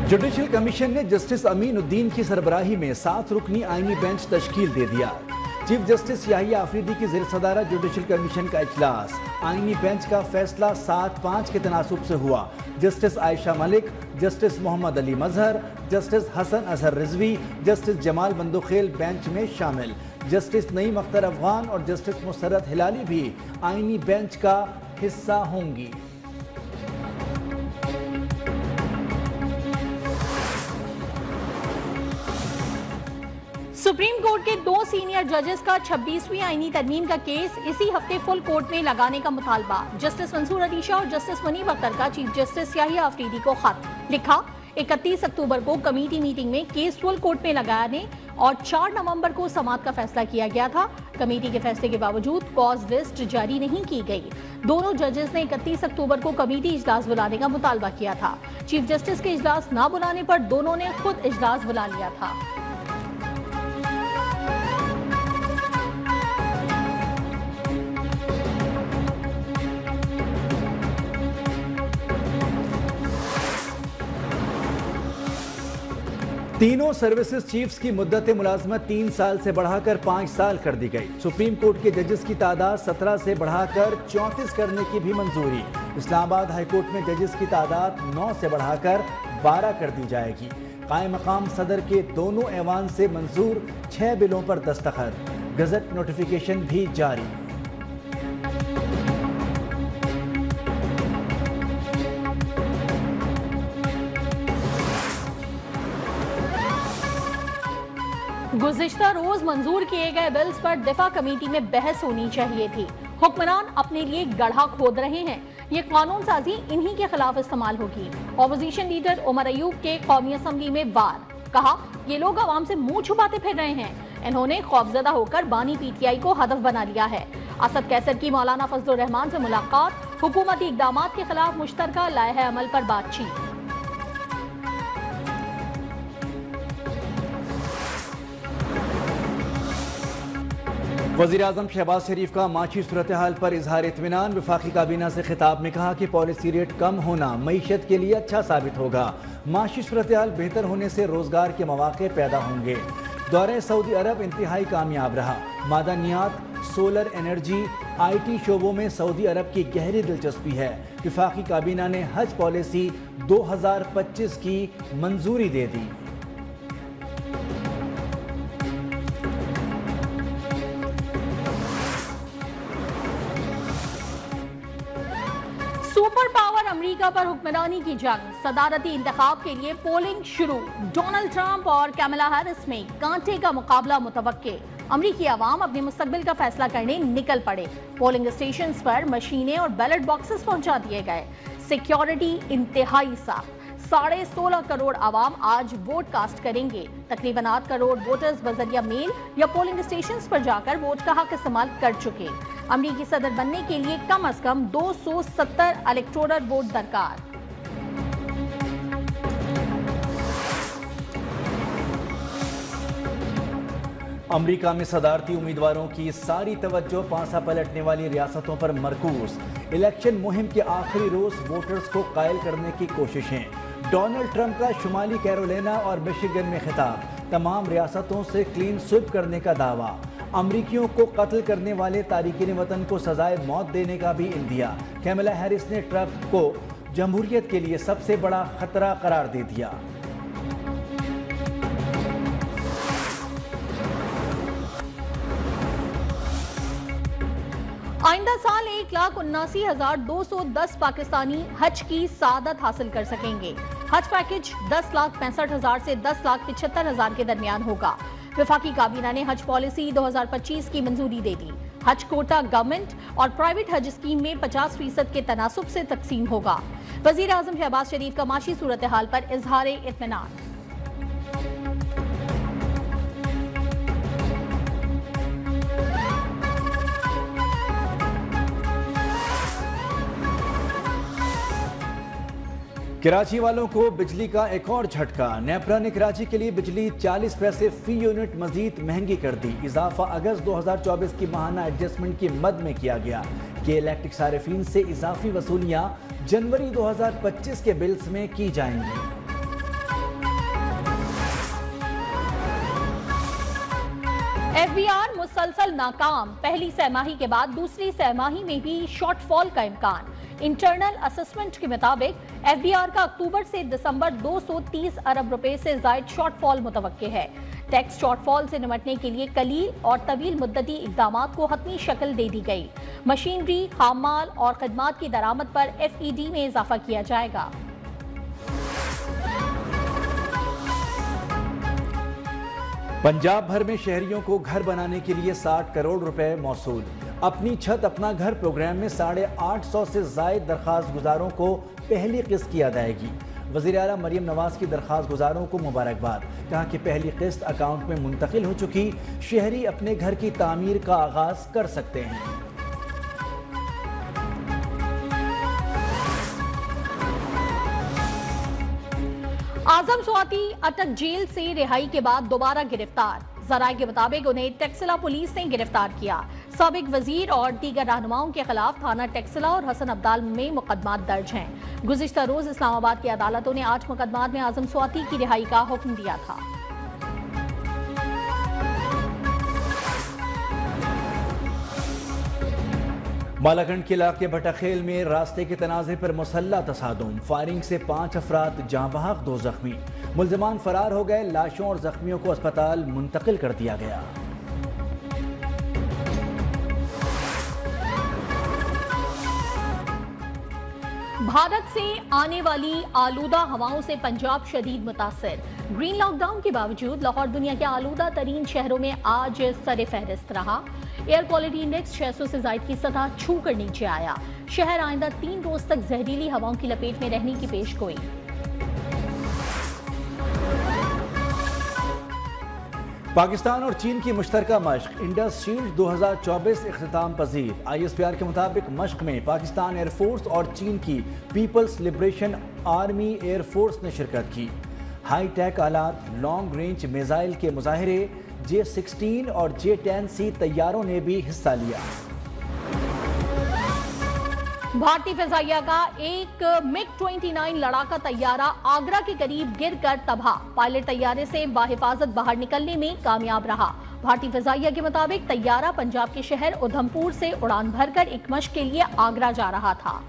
Judicial commission ने justice अमीन उद्दीन की सरबराही में 7 रुकनी आईनी बेंच तश्कील दे दिया। चीफ जस्टिस याहिया आफरीदी की ज़ेर सदारत जुडिशल कमीशन का इजलास। आईनी बेंच का फैसला 7-5 के तनासुब से हुआ। Justice Ayesha Malik, justice Mohammad Ali Mazhar, justice Hasan Azhar Rizvi, justice Jamal Mandokhail bench में शामिल। जस्टिस नईम अख्तर अफगान और जस्टिस मुसर्रत हिलाली भी आईनी बेंच का हिस्सा होंगी। सुप्रीम कोर्ट के 2 सीनियर जजेस का 26वीं आईनी तरमीम का केस इसी हफ्ते फुल कोर्ट में लगाने का मुतालबा। जस्टिस मंसूर अली शाह और जस्टिस मुनीब अख्तर का चीफ जस्टिस याहिया आफरीदी को खत लिखा। 31 अक्टूबर को कमेटी मीटिंग में केस फुल कोर्ट में लगाने और 4 नवंबर को समाअत का फैसला किया गया था। कमेटी के फैसले के बावजूद कॉज लिस्ट जारी नहीं की गई। दोनों जजेस ने 31 अक्टूबर को कमेटी इजलास बुलाने का मुतालबा किया था। चीफ जस्टिस के इजलास न बुलाने पर दोनों ने खुद इजलास बुला लिया था। तीनों सर्विसेज चीफ्स की मुद्दत मुलाजमत 3 साल से बढ़ाकर 5 साल कर दी गई। सुप्रीम कोर्ट के जजेस की तादाद 17 से बढ़ाकर 34 करने की भी मंजूरी। इस्लामाबाद हाई कोर्ट में जजेस की तादाद 9 से बढ़ाकर 12 कर दी जाएगी। कायम मकाम सदर के दोनों ऐवान से मंजूर 6 बिलों पर दस्तखत। गजट नोटिफिकेशन भी जारी। गुज़िश्ता रोज मंजूर किए गए बिल्स पर दिफा कमेटी में बहस होनी चाहिए थी। हुक्मरान अपने लिए गड्ढा खोद रहे हैं। ये कानून साजी इन्हीं के खिलाफ इस्तेमाल होगी। ऑपोजिशन लीडर उमर अयूब के कौमी असम्बली में वार। कहा, ये लोग आवाम से मुंह छुपाते फिर रहे हैं। इन्होंने खौफजदा होकर बानी पीटीआई को हदफ बना लिया है। असद कैसर की मौलाना फजलुर रहमान से मुलाकात। हुकूमती इकदामात के खिलाफ मुश्तरका लाए अमल पर बातचीत। वज़ीर आज़म शहबाज शरीफ का माशी सूरत हाल पर इजहार इत्मीनान। वफाकी काबीना से खिताब में कहा कि पॉलिसी रेट कम होना मईशत के लिए अच्छा साबित होगा। माशी सूरत हाल बेहतर होने से रोजगार के मौके पैदा होंगे। दौरे सऊदी अरब इंतहाई कामयाब रहा। मादनियात, सोलर एनर्जी, IT शोबों में सऊदी अरब की गहरी दिलचस्पी है। वफाकी काबीना ने हज पॉलिसी 2025 की मंजूरी दे दी। सुपर पावर अमेरिका पर हुक्मरानी की जंग। सदारती इंतखाब के लिए पोलिंग शुरू। डोनाल्ड ट्रंप और कैमला हैरिस में कांटे का मुकाबला मुतवक्के। अमरीकी आवाम अपने मुस्तकबिल का फैसला करने निकल पड़े। पोलिंग स्टेशंस पर मशीनें और बैलेट बॉक्सेस पहुंचा दिए गए। सिक्योरिटी इंतहाई सख्त। 16.5 करोड़ आवाम आज वोट कास्ट करेंगे। तकरीबन 8 करोड़ वोटर्स बजरिया मेल या पोलिंग स्टेशंस पर जाकर वोट का हक इस्तेमाल कर चुके। अमरीकी सदर बनने के लिए कम से कम 270 इलेक्टोरल वोट दरकार। अमेरिका में सदारती उम्मीदवारों की सारी तवज्जो पांसा पलटने वाली रियासतों पर मरकूज। इलेक्शन मुहिम के आखिरी रोज वोटर्स को कायल करने की कोशिशें। डोनाल्ड ट्रंप का शुमाली कैरोलिना और मिशिगन में खिताब। तमाम रियासतों से क्लीन स्वीप करने का दावा। अमरीकियों को कत्ल करने वाले तारिकीन वतन को सजाए मौत देने का भी इंदिया। कैमला हैरिस ने ट्रंप को जमहूरियत के लिए सबसे बड़ा खतरा करार दे दिया। आइंदा साल 1,79,210 पाकिस्तानी हज की सादत हासिल कर सकेंगे। हज पैकेज 10,65,000 से 10,75,000 के दरमियान होगा। वफाकी काबीना ने हज पॉलिसी 2025 की मंजूरी दे दी। हज कोटा गवर्नमेंट और प्राइवेट हज स्कीम में 50% के तनासुब से तकसीम होगा। वजीर आजम शहबाज शरीफ का माशी सूरत हाल पर इजहार इत्मीनान। कराची वालों को बिजली का एक और झटका। नेपरा ने कराची के लिए बिजली 40 पैसे फी यूनिट मजीद महंगी कर दी। इजाफा अगस्त 2024 की माहाना एडजस्टमेंट की मद में किया गया कि इलेक्ट्रिक सारिफीन से इजाफी वसूलियां जनवरी 2025 के बिल्स में की जाएंगी। FBR मुसलसल नाकाम, पहली सहमाही के बाद दूसरी सहमाही में भी शॉर्टफॉल का इम्कान। इंटरनल असेसमेंट के मुताबिक FBR का अक्टूबर से दिसंबर 230 अरब रुपए से जायद शॉर्टफॉल मुतवक्के है। टैक्स शॉर्टफॉल से निपटने के लिए कलील और तवील मुद्दती इक़दामात को हतमी शक्ल दे दी गई। मशीनरी, खाम माल और खदमात की दरामद पर FED में इजाफा किया जाएगा। पंजाब भर में शहरियों को घर बनाने के लिए 60 करोड़ रुपए मौसूल। अपनी छत अपना घर प्रोग्राम में 850 से जायद दरख्वास्त गुजारों को पहली किस्त की अदायगी। वज़ीर आला मरियम नवाज की दरख्वास्त गुजारों को मुबारकबाद। कहा कि पहली किस्त अकाउंट में मुंतकिल हो चुकी, शहरी अपने घर की तामीर का आगाज कर सकते हैं। आजम स्वाति अटक जेल से रिहाई के बाद दोबारा गिरफ्तार। जराये के मुताबिक उन्हें टेक्सिला पुलिस ने गिरफ्तार किया। साबिक वजीर और दीगर रहनुमाओं के खिलाफ थाना टेक्सिला और हसन अब्दाल में मुकदमात दर्ज हैं। गुज़िश्ता रोज इस्लामाबाद की अदालतों ने 8 मुकदमात में आजम स्वाति की रिहाई का हुक्म दिया था। मालाकंड के इलाके भटाखेल में रास्ते के तनाज़े पर मुसल्ला तसादुम, फायरिंग से 5 अफराद जाँ बहक, 2 जख्मी। मुल्ज़िमान फरार हो गए। लाशों और जख्मियों को अस्पताल मुंतकिल कर दिया गया। भारत से आने वाली आलूदा हवाओं से पंजाब शदीद मुतासिर। ग्रीन लॉकडाउन के बावजूद लाहौर दुनिया के आलूदा तरीन शहरों में आज सरे फहरिस्त रहा। एयर क्वालिटी इंडेक्स 600 से जायद की सतह छू कर नीचे आया। शहर आइंदा 3 रोज तक जहरीली हवाओं की लपेट में रहने की पेशगोई। पाकिस्तान और चीन की मुश्तरका मश्क इंडस शील्ड 2024 इख्तिताम पजीर। ISPR के मुताबिक मश्क में पाकिस्तान एयरफोर्स और चीन की पीपल्स लिबरेशन आर्मी एयरफोर्स ने शिरकत की। हाई टेक आलात, लॉन्ग रेंज मिसाइल के मुजाहरे, J-16 और J-10C तैयारों ने भी हिस्सा लिया। भारतीय फिजाइया का एक MiG-29 लड़ाका तैयारा आगरा के करीब गिरकर तबाह। पायलट तैयारे से बाहिफाजत बाहर निकलने में कामयाब रहा। भारतीय फिजाइया के मुताबिक तैयारा पंजाब के शहर उधमपुर से उड़ान भरकर एक मश्क के लिए आगरा जा रहा था।